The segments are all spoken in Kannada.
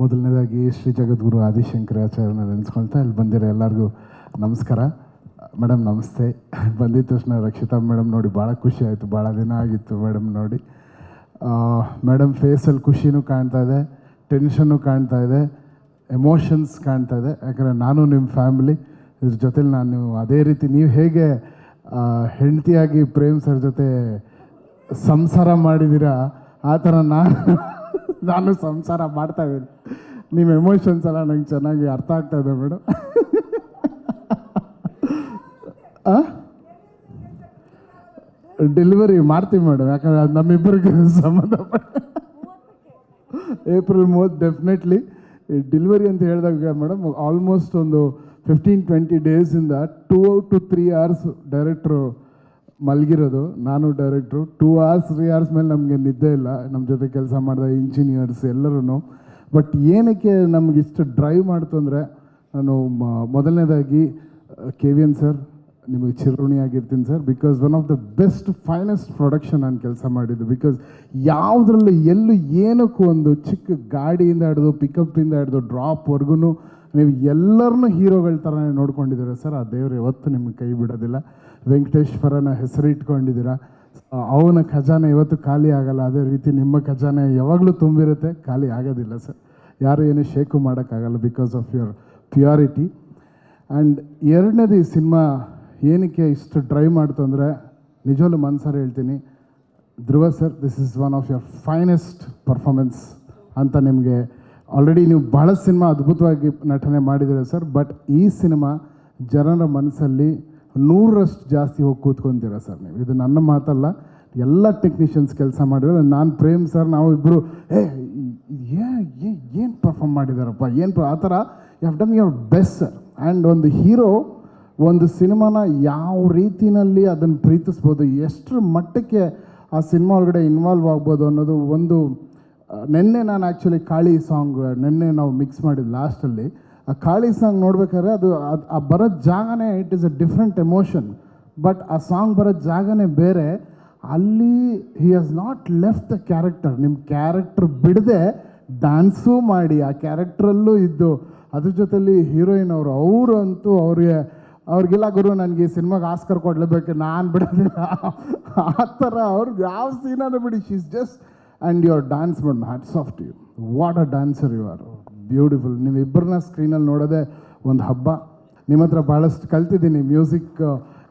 ಮೊದಲನೇದಾಗಿ ಶ್ರೀ ಜಗದ್ಗುರು ಆದಿಶಂಕರಾಚಾರ್ಯನ ನೆನೆಸ್ಕೊಳ್ತಾ ಇಲ್ಲಿ ಬಂದಿರೋ ಎಲ್ಲರಿಗೂ ನಮಸ್ಕಾರ. ಮೇಡಮ್ ನಮಸ್ತೆ. ಬಂದಿದ್ದ ತಕ್ಷಣ ರಕ್ಷಿತಾ ಮೇಡಮ್ ನೋಡಿ ಭಾಳ ಖುಷಿ ಆಯಿತು. ಭಾಳ ದಿನ ಆಗಿತ್ತು ಮೇಡಮ್ ನೋಡಿ. ಮೇಡಮ್ ಫೇಸಲ್ಲಿ ಖುಷಿನೂ ಕಾಣ್ತಾ ಇದೆ, ಟೆನ್ಷನ್ನು ಕಾಣ್ತಾ ಇದೆ, ಎಮೋಷನ್ಸ್ ಕಾಣ್ತಾ ಇದೆ. ಯಾಕಂದರೆ ನಾನು ನಿಮ್ಮ ಫ್ಯಾಮಿಲಿ ಇದ್ರ ಜೊತೆಲಿ ನಾನು ಅದೇ ರೀತಿ ನೀವು ಹೇಗೆ ಹೆಂಡತಿಯಾಗಿ ಪ್ರೇಮ್ ಸರ್ ಜೊತೆ ಸಂಸಾರ ಮಾಡಿದ್ದೀರಾ ಆ ಥರ ನಾನು ಸಂಸಾರ ಮಾಡ್ತಾ ಇದ್ದೀನಿ. ನಿಮ್ಮ ಎಮೋಷನ್ಸ್ ಎಲ್ಲ ನಂಗೆ ಚೆನ್ನಾಗಿ ಅರ್ಥ ಆಗ್ತಾ ಇದೆ ಮೇಡಮ್. ಡೆಲಿವರಿ ಮಾಡ್ತೀವಿ ಮೇಡಮ್, ಯಾಕಂದರೆ ಅದು ನಮ್ಮಿಬ್ಬರಿಗೆ ಸಂಬಂಧಪಟ್ಟ ಏಪ್ರಿಲ್ 30 ಡೆಫಿನೆಟ್ಲಿ ಡೆಲಿವರಿ ಅಂತ ಹೇಳಿದಾಗ ಮೇಡಮ್ ಆಲ್ಮೋಸ್ಟ್ ಒಂದು 15-20 ಡೇಸಿಂದ 2 to 3 hours ಡೈರೆಕ್ಟ್ರು ಮಲಗಿರೋದು, ನಾನು ಡೈರೆಕ್ಟ್ರು 2 hours 3 hours ಮೇಲೆ ನಮಗೆ ನಿದ್ದೆ ಇಲ್ಲ. ನಮ್ಮ ಜೊತೆ ಕೆಲಸ ಮಾಡಿದ ಇಂಜಿನಿಯರ್ಸ್ ಎಲ್ಲರೂ. ಬಟ್ ಏನಕ್ಕೆ ನಮ್ಗೆ ಇಷ್ಟು ಡ್ರೈವ್ ಮಾಡ್ತು ಅಂದರೆ, ನಾನು ಮೊದಲನೇದಾಗಿ KVN ಸರ್ ನಿಮಗೆ ಚಿರಋಣಿಯಾಗಿರ್ತೀನಿ sir. Because one of the best finest production ನಾನು ಕೆಲಸ ಮಾಡಿದ್ದು. ಬಿಕಾಸ್ ಯಾವುದ್ರಲ್ಲೂ ಎಲ್ಲೂ ಏನಕ್ಕೂ ಒಂದು ಚಿಕ್ಕ ಗಾಡಿಯಿಂದ ಹಿಡಿದು ಪಿಕಪ್ಪಿಂದ ಹಿಡಿದು ಡ್ರಾಪ್ವರೆಗೂ ನೀವು ಎಲ್ಲರನ್ನೂ ಹೀರೋಗಳ ಥರನೇ ನೋಡ್ಕೊಂಡಿದ್ದೀರ ಸರ್. ಆ ದೇವರು ಯಾವತ್ತೂ ನಿಮಗೆ ಕೈ ಬಿಡೋದಿಲ್ಲ. ವೆಂಕಟೇಶ್ವರನ ಹೆಸರು ಇಟ್ಕೊಂಡಿದ್ದೀರಾ. ಅವನ ಖಜಾನೆ ಇವತ್ತು ಖಾಲಿ ಆಗಲ್ಲ. ಅದೇ ರೀತಿ ನಿಮ್ಮ ಖಜಾನೆ ಯಾವಾಗಲೂ ತುಂಬಿರುತ್ತೆ, ಖಾಲಿ ಆಗೋದಿಲ್ಲ ಸರ್. ಯಾರು ಏನು ಶೇಕು ಮಾಡೋಕ್ಕಾಗಲ್ಲ because of your purity. And ಎರಡನೇದು, ಈ ಸಿನಿಮಾ ಏನಕ್ಕೆ ಇಷ್ಟು ಡ್ರೈವ್ ಮಾಡ್ತು ಅಂದರೆ, ನಿಜವಲ್ಲೂ ಮನಸಾರ ಹೇಳ್ತೀನಿ, Dhruva sir this is one of your finest performance ಅಂತ. ನಿಮಗೆ ಆಲ್ರೆಡಿ ನೀವು ಭಾಳ ಸಿನಿಮಾ ಅದ್ಭುತವಾಗಿ ನಟನೆ ಮಾಡಿದ್ದೀರ ಸರ್. ಬಟ್ ಈ ಸಿನಿಮಾ ಜನರ ಮನಸ್ಸಲ್ಲಿ 100ರಷ್ಟು ಜಾಸ್ತಿ ಹೋಗಿ ಕೂತ್ಕೊತೀರ ಸರ್ ನೀವು. ಇದು ನನ್ನ ಮಾತಲ್ಲ, ಎಲ್ಲ ಟೆಕ್ನಿಷಿಯನ್ಸ್ ಕೆಲಸ ಮಾಡಿರೋ. ನಾನು ಪ್ರೇಮ್ ಸರ್ ನಾವು ಇಬ್ಬರು ಏನು ಪರ್ಫಾರ್ಮ್ ಮಾಡಿದಾರಪ್ಪ, ಏನು ಆ ಥರ you have done your best sir. And ಒಂದು ಹೀರೋ ಒಂದು ಸಿನಿಮಾನ ಯಾವ ರೀತಿಯಲ್ಲಿ ಅದನ್ನು ಪ್ರೀತಿಸ್ಬೋದು, ಎಷ್ಟರ ಮಟ್ಟಕ್ಕೆ ಆ ಸಿನಿಮಾ ಒಳಗಡೆ ಇನ್ವಾಲ್ವ್ ಆಗ್ಬೋದು ಅನ್ನೋದು ಒಂದು. ನೆನ್ನೆ ನಾನು ಆ್ಯಕ್ಚುಲಿ ಕಾಳಿ ಸಾಂಗ್ ನೆನ್ನೆ ನಾವು ಮಿಕ್ಸ್ ಮಾಡಿದ್ದು ಲಾಸ್ಟಲ್ಲಿ. ಆ ಕಾಳಿ ಸಾಂಗ್ ನೋಡ್ಬೇಕಾದ್ರೆ ಅದು ಆ ಬರೋ ಜಾಗನೇ it is a different emotion. But ಆ ಸಾಂಗ್ ಬರೋ ಜಾಗನೇ ಬೇರೆ. ಅಲ್ಲಿ he has not left the character. ನಿಮ್ಮ ಕ್ಯಾರೆಕ್ಟರ್ ಬಿಡದೆ ಡ್ಯಾನ್ಸು ಮಾಡಿ ಆ ಕ್ಯಾರೆಕ್ಟ್ರಲ್ಲೂ ಇದ್ದು, ಅದ್ರ ಜೊತೆಲಿ ಹೀರೋಯಿನ್ ಅವರು ಅಂತೂ ಅವ್ರಿಗೆಲ್ಲ ಗುರು ನನಗೆ ಈ ಸಿನಿಮಾಗೆ ಆಸ್ಕರ್ ಕೊಡಲೇಬೇಕು, ನಾನು ಬಿಡೋದಿಲ್ಲ ಆ ಥರ. ಅವ್ರಿಗೆ ಯಾವ ಸೀನಾನು ಬಿಡಿ, she is just. And your dance madam, hats off to you. What a dancer you are, beautiful. ನೀವು ಇಬ್ಬರನ್ನ ಸ್ಕ್ರೀನಲ್ಲಿ ನೋಡೋದೇ ಒಂದು ಹಬ್ಬ. ನಿಮ್ಮ ಹತ್ರ ಭಾಳಷ್ಟು ಕಲ್ತಿದ್ದೀನಿ ಮ್ಯೂಸಿಕ್.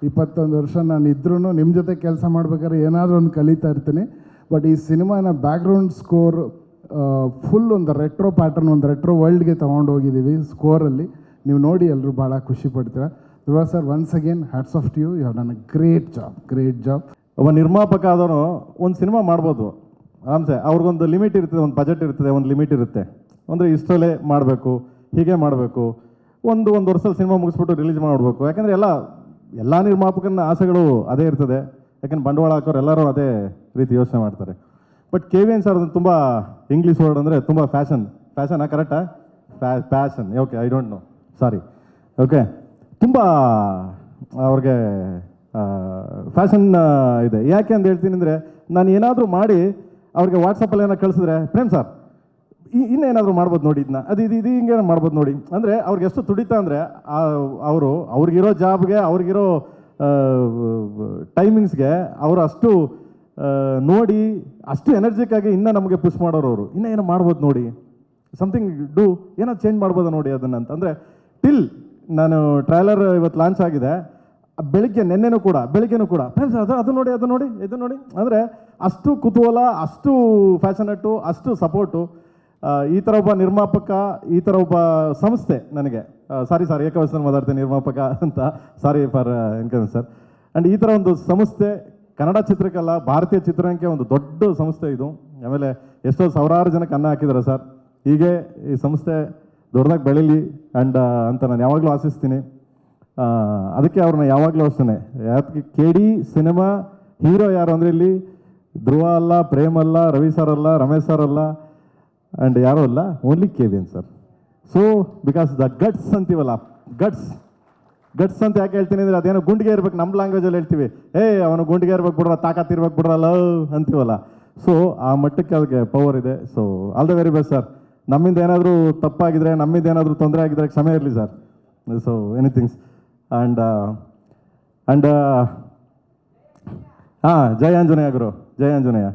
21 ವರ್ಷ ನಾನು ಇದ್ರೂ ನಿಮ್ಮ ಜೊತೆ ಕೆಲಸ ಮಾಡ್ಬೇಕಾದ್ರೆ ಏನಾದರೂ ಒಂದು ಕಲಿತಾ ಇರ್ತೀನಿ. ಬಟ್ ಈ ಸಿನಿಮಾನ ಬ್ಯಾಕ್ಗ್ರೌಂಡ್ ಸ್ಕೋರ್ ಫುಲ್ ಒಂದು ರೆಟ್ರೋ ಪ್ಯಾಟರ್ನ್, ಒಂದು ರೆಟ್ರೋ ವರ್ಲ್ಡ್ಗೆ ತೊಗೊಂಡು ಹೋಗಿದ್ದೀವಿ ಸ್ಕೋರಲ್ಲಿ. ನೀವು ನೋಡಿ ಎಲ್ಲರೂ ಭಾಳ ಖುಷಿ ಪಡ್ತೀರಾ. Dhruva sir once again hats off to you. You have done a great job. ಒಬ್ಬ ನಿರ್ಮಾಪಕ ಆದವನು ಒಂದು ಸಿನಿಮಾ ಮಾಡ್ಬೋದು ಆರಾಮ್ಸೆ. ಅವ್ರಿಗೊಂದು ಲಿಮಿಟ್ ಇರ್ತದೆ, ಒಂದು ಬಜೆಟ್ ಇರ್ತದೆ, ಒಂದು ಲಿಮಿಟ್ ಇರುತ್ತೆ. ಅಂದರೆ ಇಷ್ಟರಲ್ಲೇ ಮಾಡಬೇಕು, ಹೀಗೆ ಮಾಡಬೇಕು, ಒಂದು ವರ್ಷದಲ್ಲಿ ಸಿನಿಮಾ ಮುಗಿಸ್ಬಿಟ್ಟು ರಿಲೀಸ್ ಮಾಡಬೇಕು. ಯಾಕಂದರೆ ಎಲ್ಲ ನಿರ್ಮಾಪಕನ ಆಸೆಗಳು ಅದೇ ಇರ್ತದೆ. ಯಾಕಂದ್ರೆ ಬಂಡವಾಳ ಹಾಕೋರು ಎಲ್ಲರೂ ಅದೇ ರೀತಿ ಯೋಚನೆ ಮಾಡ್ತಾರೆ. ಬಟ್ KVN ಸರ್ ಅದನ್ನು ತುಂಬ ಇಂಗ್ಲೀಷ್ ವರ್ಡ್ ಅಂದರೆ ತುಂಬ ಫ್ಯಾಷನ್ ಕರೆಕ್ಟಾ? Passion, okay, I don't know, sorry. Okay, ತುಂಬ ಅವ್ರಿಗೆ ಫ್ಯಾಷನ್ ಇದೆ. ಯಾಕೆ ಅಂತ ಹೇಳ್ತೀನಿ ಅಂದರೆ, ನಾನು ಏನಾದರೂ ಮಾಡಿ ಅವ್ರಿಗೆ ವಾಟ್ಸಪ್ಪಲ್ಲಿ ಏನೋ ಕಳಿಸಿದ್ರೆ, ಪ್ರೇಮ್ ಸರ್ ಇನ್ನೇನಾದರೂ ಮಾಡ್ಬೋದು ನೋಡಿ, ಇದನ್ನ ಇದು ಹಿಂಗೇನೋ ಮಾಡ್ಬೋದು ನೋಡಿ ಅಂದರೆ, ಅವ್ರಿಗೆ ಎಷ್ಟು ತುಡಿತಾ ಅಂದರೆ ಅವ್ರಿಗಿರೋ ಜಾಬ್ಗೆ, ಅವ್ರಿಗಿರೋ ಟೈಮಿಂಗ್ಸ್ಗೆ ಅವರು ಅಷ್ಟು ನೋಡಿ ಅಷ್ಟು ಎನರ್ಜಿಕ್ ಆಗಿ ಇನ್ನೂ ನಮಗೆ ಪುಷ್ ಮಾಡೋರು. ಅವರು ಇನ್ನೂ ಏನೋ ಮಾಡ್ಬೋದು ನೋಡಿ, ಸಮಥಿಂಗ್ ಡೂ, ಏನೋ ಚೇಂಜ್ ಮಾಡ್ಬೋದು ನೋಡಿ ಅದನ್ನು ಅಂತ. ಅಂದರೆ ಟಿಲ್ ನಾನು ಟ್ರೈಲರ್ ಇವತ್ತು ಲಾಂಚ್ ಆಗಿದೆ, ನೆನ್ನೆನೂ ಕೂಡ ಫ್ರೆಂಡ್ಸ್ ಅದು ನೋಡಿ ಅಂದರೆ ಅಷ್ಟು ಕುತೂಹಲ, ಅಷ್ಟು ಫ್ಯಾಷನೇಟು, ಅಷ್ಟು ಸಪೋರ್ಟು. ಈ ಥರ ಒಬ್ಬ ನಿರ್ಮಾಪಕ, ಈ ಥರ ಒಬ್ಬ ಸಂಸ್ಥೆ ನನಗೆ, ಸಾರಿ ಏಕವಚನ ಮಾತಾಡ್ತೀನಿ ನಿರ್ಮಾಪಕ ಅಂತ, sorry for encourage sir. And ಈ ಥರ ಒಂದು ಸಂಸ್ಥೆ ಕನ್ನಡ ಚಿತ್ರಕ್ಕಲ್ಲ, ಭಾರತೀಯ ಚಿತ್ರರಂಗಕ್ಕೆ ಒಂದು ದೊಡ್ಡ ಸಂಸ್ಥೆ ಇದು. ಆಮೇಲೆ ಎಷ್ಟೋ ಸಾವಿರಾರು ಜನಕ್ಕೆ ಅನ್ನ ಹಾಕಿದ್ದಾರೆ ಸರ್. ಹೀಗೆ ಈ ಸಂಸ್ಥೆ ದೊಡ್ಡದಾಗಿ ಬೆಳೀಲಿ ಅಂತ ನಾನು ಯಾವಾಗಲೂ ಆಶಿಸ್ತೀನಿ. ಅದಕ್ಕೆ ಅವ್ರನ್ನ ಯಾವಾಗಲೂ ಅಷ್ಟೇ, ಯಾಕೆ KD ಸಿನಿಮಾ ಹೀರೋ ಯಾರು ಅಂದರೆ ಇಲ್ಲಿ ಧ್ರುವ ಅಲ್ಲ, ಪ್ರೇಮ್ ಅಲ್ಲ, ರವಿ ಸರ್ ಅಲ್ಲ, ರಮೇಶ್ ಸರ್ ಅಲ್ಲ, ಆ್ಯಂಡ್ ಯಾರೂ ಅಲ್ಲ, only KVN sir. So because the guts ಅಂತೀವಲ್ಲ, ಗಟ್ಸ್ ಅಂತ ಯಾಕೆ ಹೇಳ್ತೀನಿ ಅಂದರೆ, ಅದೇನೋ ಗುಂಡಿಗೆ ಇರ್ಬೇಕು, ನಮ್ಮ ಲ್ಯಾಂಗ್ವೇಜಲ್ಲಿ ಹೇಳ್ತೀವಿ, ಅವನು ಗುಂಡಿಗೆ ಇರ್ಬೇಕು ಬಿಡ್ರ, ತಾಕತ್ ಇರ್ಬೇಕು ಬಿಡ್ರಲ್ಲ ಅಂತೀವಲ್ಲ. ಸೊ ಆ ಮಟ್ಟಕ್ಕೆ ಅದಕ್ಕೆ ಪವರ್ ಇದೆ. So all the very best sir. ನಮ್ಮಿಂದ ಏನಾದರೂ ತಪ್ಪಾಗಿದ್ರೆ, ನಮ್ಮಿಂದ ಏನಾದರೂ ತೊಂದರೆ ಆಗಿದ್ರೆ ಕ್ಷಮೆ ಇರಲಿ ಸರ್. ಸೊ ಎನಿಥಿಂಗ್ಸ್ ಆ್ಯಂಡ್ ಹಾಂ, ಜಯ ಆಂಜನೇಯ ಗುರು, ಜಯ ಆಂಜನೇಯ.